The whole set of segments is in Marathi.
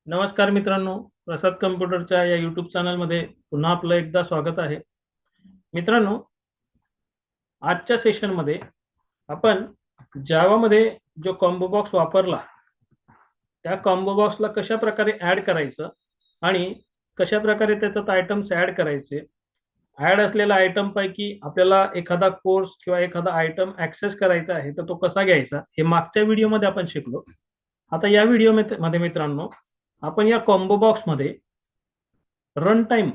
नमस्कार मित्रांनो, प्रसाद कम्प्युटरच्या या यूट्यूब चॅनलमध्ये पुन्हा आपलं एकदा स्वागत आहे. मित्रांनो, आजच्या सेशनमध्ये आपण जावामध्ये जो कॉम्बो बॉक्स वापरला त्या कॉम्बो बॉक्सला कशा प्रकारे ऍड करायचं आणि कशा प्रकारे त्याच्यात आयटम्स ऍड करायचे, ऍड असलेल्या आयटम पैकी आपल्याला एखादा कोर्स किंवा एखादा आयटम ऍक्सेस करायचा आहे तर तो कसा घ्यायचा हे मागच्या व्हिडिओमध्ये आपण शिकलो. आता या व्हिडिओमध्ये मित्रांनो आपण या कॉम्बो बॉक्समध्ये रन टाइम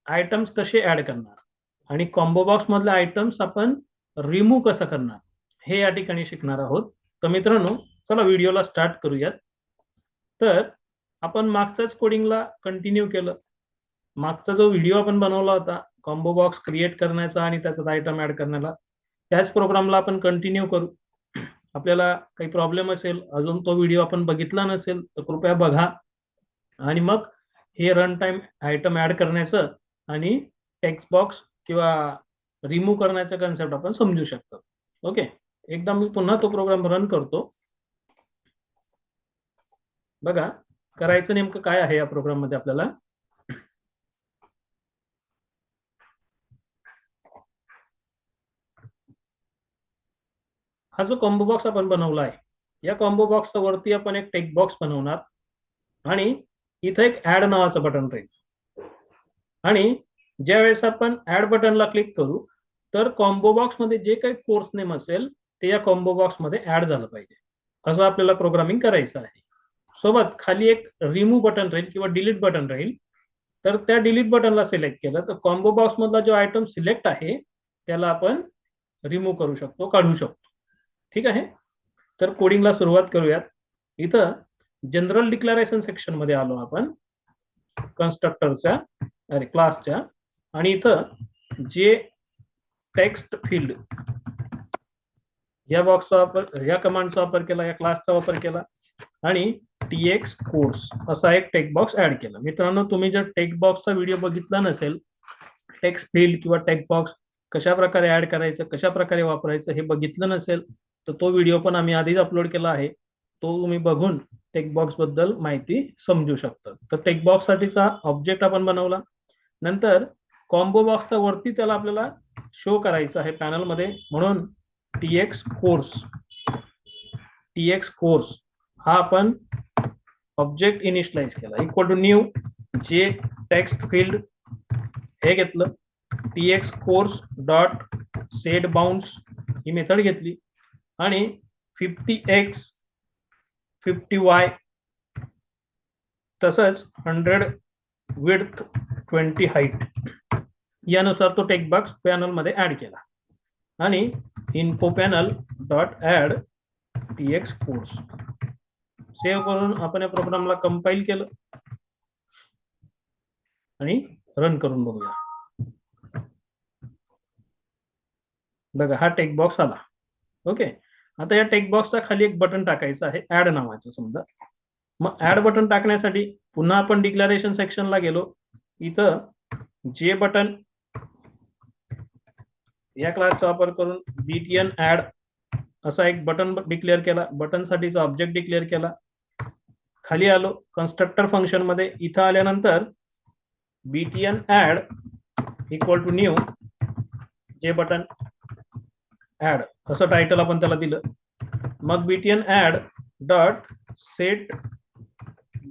आयटम्स कसे ऍड करणार आणि कॉम्बो बॉक्स मधले आयटम्स आपण रिमूव्ह कसं करणार हे या ठिकाणी शिकणार आहोत. तर मित्रांनो, चला व्हिडिओला स्टार्ट करूयात. तर आपण मागच्याच कोडिंगला कंटिन्यू केलं. मागचा जो व्हिडिओ आपण बनवला होता कॉम्बो बॉक्स क्रिएट करण्याचा आणि त्याच्यात आयटम ऍड करण्याला, त्याच प्रोग्रामला आपण कंटिन्यू करू. आपल्याला काही प्रॉब्लेम असेल, अजून तो व्हिडिओ आपण बघितला नसेल तर कृपया बघा आणि मग हे रन टाइम आयटम ऍड करण्याचं आणि टेक्स्ट बॉक्स किंवा रिमूव्ह करण्याचा कन्सेप्ट आपण समजू शकतो. ओके, एकदा मी पुन्हा तो प्रोग्राम रन करतो. बघा करायचं नेमकं काय आहे या प्रोग्राम मध्ये आपल्याला. हा जो कॉम्बो बॉक्स आपण बनवला आहे, या कॉम्बो बॉक्सच्या वरती आपण एक टेक्स्ट बॉक्स बनवणार आणि इथे एक ऍड नावाचं बटन राहील आणि ज्या वेळेस आपण ऍड बटनला क्लिक करू तर कॉम्बो बॉक्स मध्ये जे काही कोर्स नेम असेल ते या कॉम्बो बॉक्स मध्ये ऍड झालं पाहिजे, असं आपल्याला प्रोग्रामिंग करायचं आहे. सोबत खाली एक रिमूव्ह बटन राहील किंवा डिलीट बटन राहील. तर त्या डिलीट बटनला सिलेक्ट केलं तर कॉम्बो बॉक्स मधला जो आयटम सिलेक्ट आहे त्याला आपण रिमूव्ह करू शकतो, काढू शकतो. ठीक आहे, तर कोडिंगला सुरुवात करूयात. इथं जनरल डिक्लेरेशन सेक्शन मध्ये आलो आपण कन्स्ट्रक्टरच्या क्लासच्या, आणि इथं जे टेक्स्ट फील्ड या बॉक्सचा वापर, या कमांडचा वापर केला, या क्लासचा वापर केला आणि टीएक्स कोर्स असा एक टेक्स्ट बॉक्स ऍड केला. मित्रांनो, तुम्ही जर टेक्स्ट बॉक्सचा व्हिडिओ बघितला नसेल, टेक्स्ट फील्ड किंवा टेक्स्ट बॉक्स कशा प्रकारे ऍड करायचं, कशा प्रकारे वापरायचं हे बघितलं नसेल तर तो व्हिडिओ पण आम्ही आधीच अपलोड केला आहे. तो तुम्ही बघून टेक्स्ट बॉक्स बद्दल माहिती समजू शकता. तर टेक्स्ट बॉक्स साठीचा ऑब्जेक्ट आपण बनवला. नंतर कॉम्बो बॉक्सच्या वरती त्याला आपल्याला शो करायचं आहे पॅनल मध्ये, म्हणून टीएक्स कोर्स हा आपण ऑब्जेक्ट इनिशियलाइज केला equal to new J text field हे घेतलं, T X course dot set bounds ही मेथड घेतली आणि 50x 50y तसंच 100 विड्थ 20 हाईट यानुसार तो टेक्स्ट बॉक्स पॅनल मध्ये ऍड केला आणि info panel dot add TX course save करून आपण या प्रोग्रामला कंपाईल केलं आणि रन करून बघूया. बघा हा टेक्स्ट बॉक्स आला. ओके, आता या टेक्स्ट बॉक्सचा खाली एक बटन टाकायचं आहे ऍड नावाचं समजा. मग ऍड बटन टाकण्यासाठी पुन्हा आपण डिक्लेरेशन सेक्शनला गेलो. इथं जे बटन या क्लासचा वापर करून बीटीएन ऍड असा एक बटन डिक्लेअर केला, बटन साठीचा ऑब्जेक्ट डिक्लेअर केला. खाली आलो कन्स्ट्रक्टर फंक्शन मध्ये. इथं आल्यानंतर B T N add equal to new J button add असं टायटल आपण त्याला दिलं. मग B T N add dot set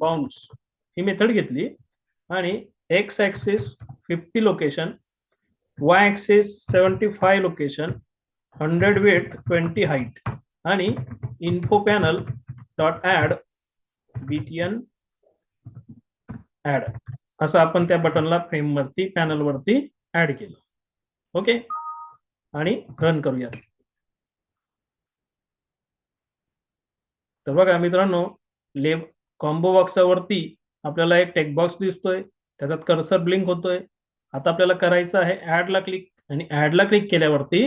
bounds ही मेथड घेतली आणि X axis 50 location, Y axis 75 location, 100 width 20 height आणि info panel dot add B T N add असं आपण त्या बटनला फ्रेम वरती पॅनल वरती ऍड केलं. ओके, आणि रन करूया. तर बघा मित्रांनो, कॉम्बो बॉक्सच्या वरती आपल्याला एक टेक्स्ट बॉक्स दिसतोय, त्याच्यात कर्सर ब्लिंक होतोय. आता आपल्याला करायचं आहे ऍडला क्लिक, आणि ऍडला क्लिक केल्यावरती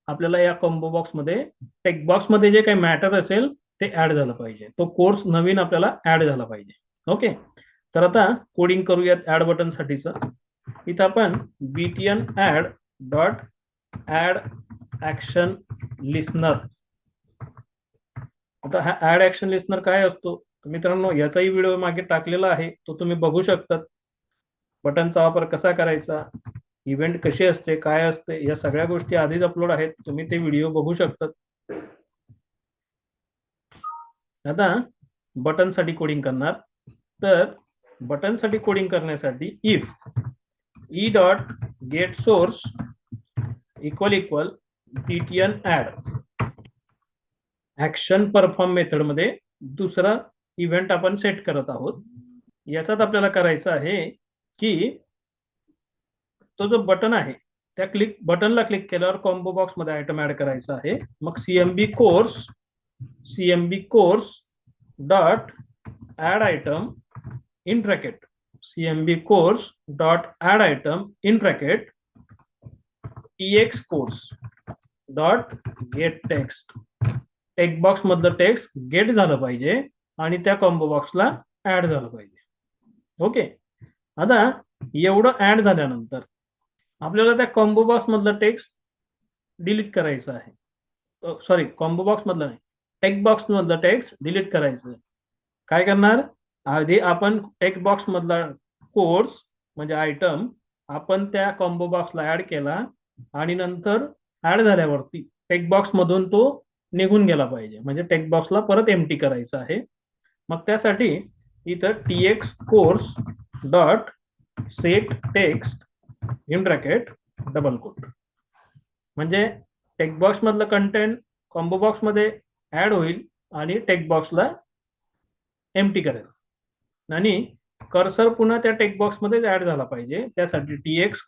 आपल्याला या कॉम्बो बॉक्स मध्ये टेक्स्ट बॉक्स मध्ये जे काही मॅटर असेल ते ऍड झालं पाहिजे, तो कोर्स नवीन आपल्याला ऍड झाला पाहिजे. ओके, तर आता कोडिंग करूयात ऍड बटन साठीचं. इथं आपण BTN add dot add action listener. आता हा ऍड ऍक्शन लिस्नर काय असतो मित्रांनो याचाही व्हिडिओ मागे टाकलेला आहे, तो तुम्ही बघू शकता. बटनचा वापर कसा करायचा, इव्हेंट कशी असते, काय असते, या सगळ्या गोष्टी आधीच अपलोड आहेत, तुम्ही ते व्हिडिओ बघू शकता. आता बटन साठी कोडिंग करणार. तर बटन साठी कोडिंग करण्यासाठी if E dot get source equal equal btn add action perform method मध्ये दुसरा इव्हेंट आपण सेट करत आहोत. याच्यात आपल्याला करायचं आहे की तो जो बटन आहे त्या बटनला क्लिक केल्यावर कॉम्बो बॉक्स मध्ये आयटम ऍड करायचा आहे. मग CMB course dot add item in bracket CMB course dot add item in bracket TX course dot get text. Text box मधलं टेक्स्ट गेट झालं पाहिजे आणि त्या कॉम्बो बॉक्सला ऍड झालं पाहिजे. ओके. आता एवढं ऍड झाल्यानंतर आपल्याला त्या कॉम्बो बॉक्स मधलं टेक्स्ट डिलीट करायचं आहे. सॉरी, कॉम्बो बॉक्स मधलं नाही, टेक्स्ट बॉक्स मधलं टेक्स्ट डिलीट करायचं. काय करणार, आधी आपण टेक्स्ट बॉक्स मधला कोर्स म्हणजे आयटम आपण त्या कॉम्बो बॉक्सला ऍड केला आणि नंतर ऍड झाल्यावरती टेक्स्ट बॉक्स मधून तो निघून गेला पाहिजे, म्हणजे टेक्स्ट बॉक्सला परत एम्प्टी करायचं आहे. मग त्यासाठी इथं TX course dot set text in bracket double quote, म्हणजे टेक्स्ट बॉक्स मधलं कंटेंट कॉम्बो बॉक्स मध्ये ऍड होईल आणि टेक्स्ट बॉक्सला एम्प्टी करेल आणि कर्सर पुन्हा त्या टेक्स्ट बॉक्स मध्ये ऍड झाला पाहिजे. त्यासाठी T X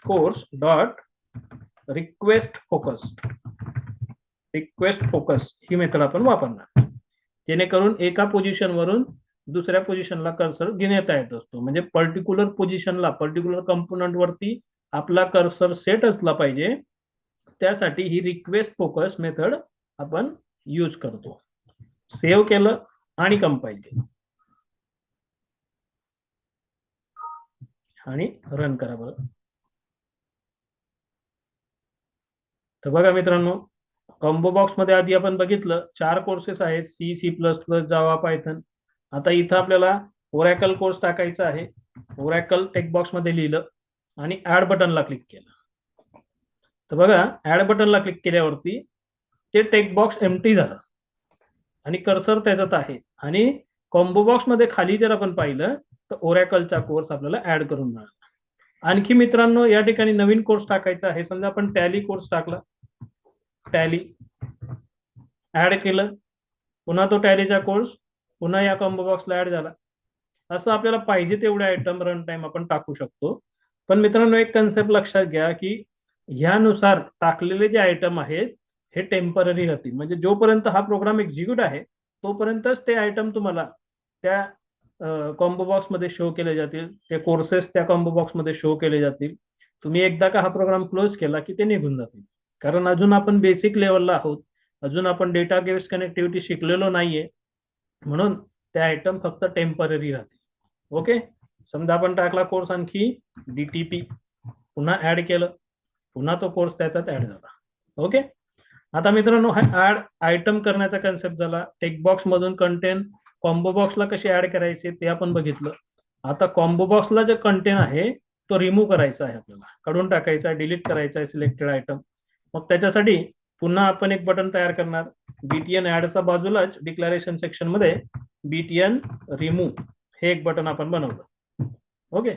course dot request focus ही मेथड आपण वापरणार, जेणेकरून एका पोझिशन वरून दुसऱ्या पोझिशनला कर्सर घेण्यात येत असतो. म्हणजे पर्टिक्युलर पोझिशनला पर्टिक्युलर कंपोनंट वरती आपला कर्सर सेट असला पाहिजे. त्यासाठी ही रिक्वेस्ट फोकस मेथड आपण यूज करतो. सेव्ह केलं आणि कंपाईल केलं आणि रन करा बरं. तर बघा मित्रांनो, कॉम्बो बॉक्स मध्ये आधी आपण बघितलं 4 कोर्सेस आहेत, C++, जावा, पायथन. आता इथं आपल्याला ओरॅकल कोर्स टाकायचा आहे. ओरॅकल टेक्स्ट बॉक्स मध्ये लिहिलं आणि ऍड बटनला क्लिक केलं. तर बघा, ऍड बटनला क्लिक केल्यावरती ते टेक्स्ट बॉक्स एम्प्टी झालं आणि कर्सर त्याच्यात आहे. आणि कॉम्बो बॉक्स मध्ये खाली जर आपण पाहिलं तर ओरॅकलचा कोर्स आपल्याला ऍड करून मिळाला. आणखी मित्रांनो, या ठिकाणी नवीन कोर्स टाकायचा आहे. समजा आपण टॅली कोर्स टाकला, टॅली ऍड केलं, पुन्हा तो टॅलीचा कोर्स पुन्हा या कॉम्बो बॉक्सला ऍड झाला. असं आपल्याला पाहिजे तेवढे आयटम रन टाइम आपण टाकू शकतो. पण मित्रांनो, एक कन्सेप्ट लक्षात घ्या की ह्यानुसार टाकलेले जे आयटम आहेत हे टेम्पररी राहतील. म्हणजे जोपर्यंत हा प्रोग्राम एक्झिक्यूट आहे तोपर्यंतच ते आयटम तुम्हाला त्या कॉम्बो बॉक्स मध्ये शो केले जातील, ते कोर्सेस त्या कॉम्बो बॉक्स मध्ये शो केले जातील. तुम्ही एकदा का हा प्रोग्राम क्लोज केला की ते निघून जातील. कारण अजून आपण बेसिक लेवलला आहोत, अजून आपण डेटा बेस कनेक्टिव्हिटी शिकलेलो नाहीये, म्हणून ते आयटम फक्त टेम्पररी राहतील. ओके. समजा आपण टाकला कोर्स आणखी DTP, पुन्हा ऍड केलं, पुन्हा तो कोर्स त्याच्यात ऍड झाला. ओके. आता मित्रांनो, हा ऍड आयटम करण्याचा कन्सेप्ट झाला. टेक्स्ट बॉक्स मधून कंटेंट कॉम्बो बॉक्सला कसे ऍड करायचे ते आपण बघितलं. आता कॉम्बो बॉक्सला जे कंटेंट आहे तो रिमूव्ह करायचा आहे, आपल्याला काढून टाकायचा आहे, डिलीट करायचा आहे सिलेक्टेड आयटम. मग त्याच्यासाठी पुन्हा आपण एक बटन तयार करणार. BTN ऍडच्या बाजूलाच डिक्लेरेशन सेक्शन मध्ये BTN रिमूव्ह हे एक बटन आपण बनवलं. ओके.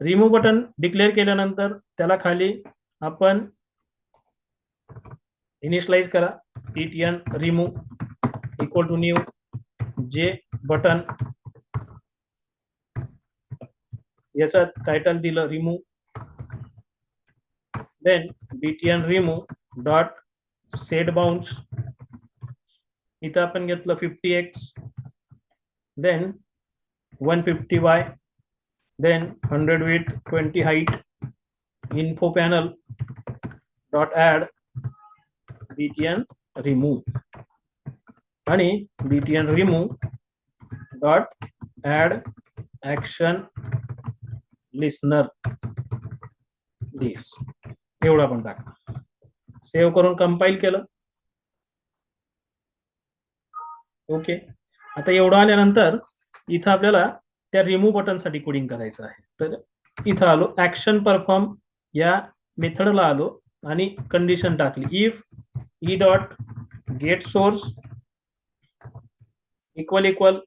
रिमूव्ह बटन डिक्लेअर केल्यानंतर त्याला खाली आपण इनिशियलाइज करा. BTN remove equal to new J button, याचा टायटल दिलं remove. Then BTN remove dot set bounds, इथं आपण घेतलं 50x, then 150y, then 100 width, 20 height, info panel dot add BTN remove आणि BTN remove dot add action listener this, एवढं आपण टाकलं. सेव्ह करून कंपाईल केलं. ओके, आता एवढं आल्यानंतर इथं आपल्याला त्या रिमूव्ह बटन साठी कोडिंग करायचं आहे. तर इथं आलो, ऍक्शन परफॉर्म या मेथडला आलो आणि कंडिशन टाकली, if E dot get source equal equal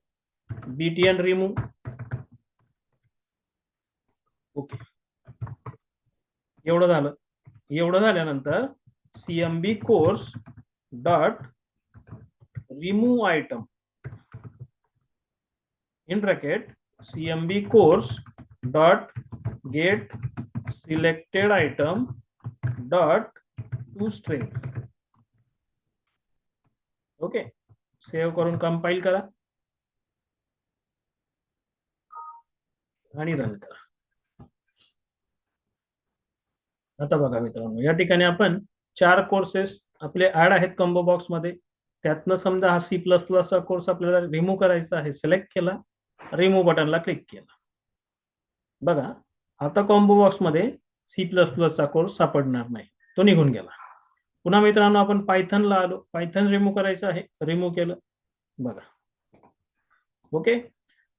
btn remove. Okay, एवढं झालं. एवढं झाल्यानंतर cmb course dot remove item in bracket cmb course dot get selected item dot to string. Okay, save करून कंपाईल करा आणि रन करा. आता बघा मित्रांनो, या ठिकाणी आपण 4 कोर्सेस आपले ऍड आहेत कॉम्बो बॉक्स मध्ये. त्यातनं समजा हा सी प्लस प्लसचा कोर्स आपल्याला रिमूव्ह करायचा आहे, सिलेक्ट केला, रिमूव्ह बटनला क्लिक केला. बघा, आता कॉम्बो बॉक्स मध्ये सी प्लस प्लसचा कोर्स सापडणार नाही, तो निघून गेला. पुन्हा मित्रांनो आपण पायथनला आलो, पायथन रिमूव्ह करायचं आहे, रिमूव्ह केलं. बघा, ओके.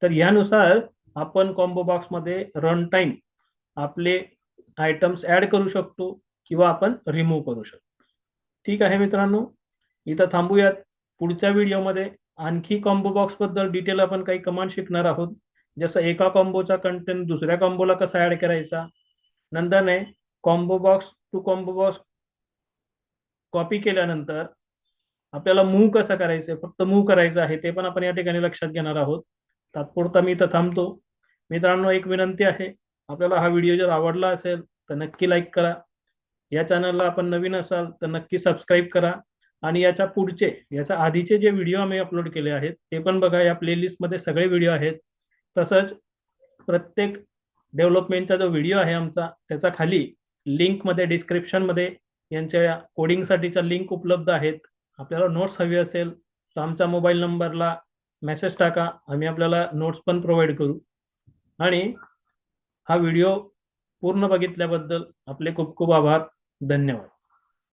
तर यानुसार आपण कॉम्बो बॉक्स मध्ये रन टाइम आपले आयटम्स ऍड करू शकतो किंवा आपण रिमूव्ह करू शकतो. ठीक आहे मित्रांनो, इथं थांबूयात. पुढच्या व्हिडिओमध्ये आणखी कॉम्बो बॉक्स बद्दल डिटेल आपण काही कमांड शिकणार आहोत, जसं एका कॉम्बोचा कंटेंट दुसऱ्या कॉम्बोला कसा ऍड करायचा, नंतर combo box to combo box copy केल्यानंतर आपल्याला मूव्ह कसं करायचं, फक्त मूव्ह करायचं आहे, ते पण आपण या ठिकाणी लक्षात घेणार आहोत. तात्पुरता मी इथं थांबतो. मित्रांनो, एक विनंती आहे, आपल्याला हा व्हिडिओ जर आवडला असेल तर नक्की लाईक करा. या चॅनलला आपण नवीन असाल तर नक्की सबस्क्राईब करा आणि याच्या आधीचे जे व्हिडिओ आम्ही अपलोड केले आहेत ते पण बघा. या प्लेलिस्टमध्ये सगळे व्हिडिओ आहेत. तसंच प्रत्येक डेव्हलपमेंटचा जो व्हिडिओ आहे आमचा, त्याचा खाली लिंकमध्ये डिस्क्रिप्शनमध्ये यांच्या कोडिंगसाठीच्या लिंक उपलब्ध आहेत. आपल्याला नोट्स हवी असेल तर आमच्या मोबाईल नंबरला मेसेज टाका, आम्ही आपल्याला नोट्स पण प्रोव्हाइड करू. आणि हा व्हिडिओ पूर्ण बघितल्याबद्दल आपले खूप खूप आभार. धन्यवाद.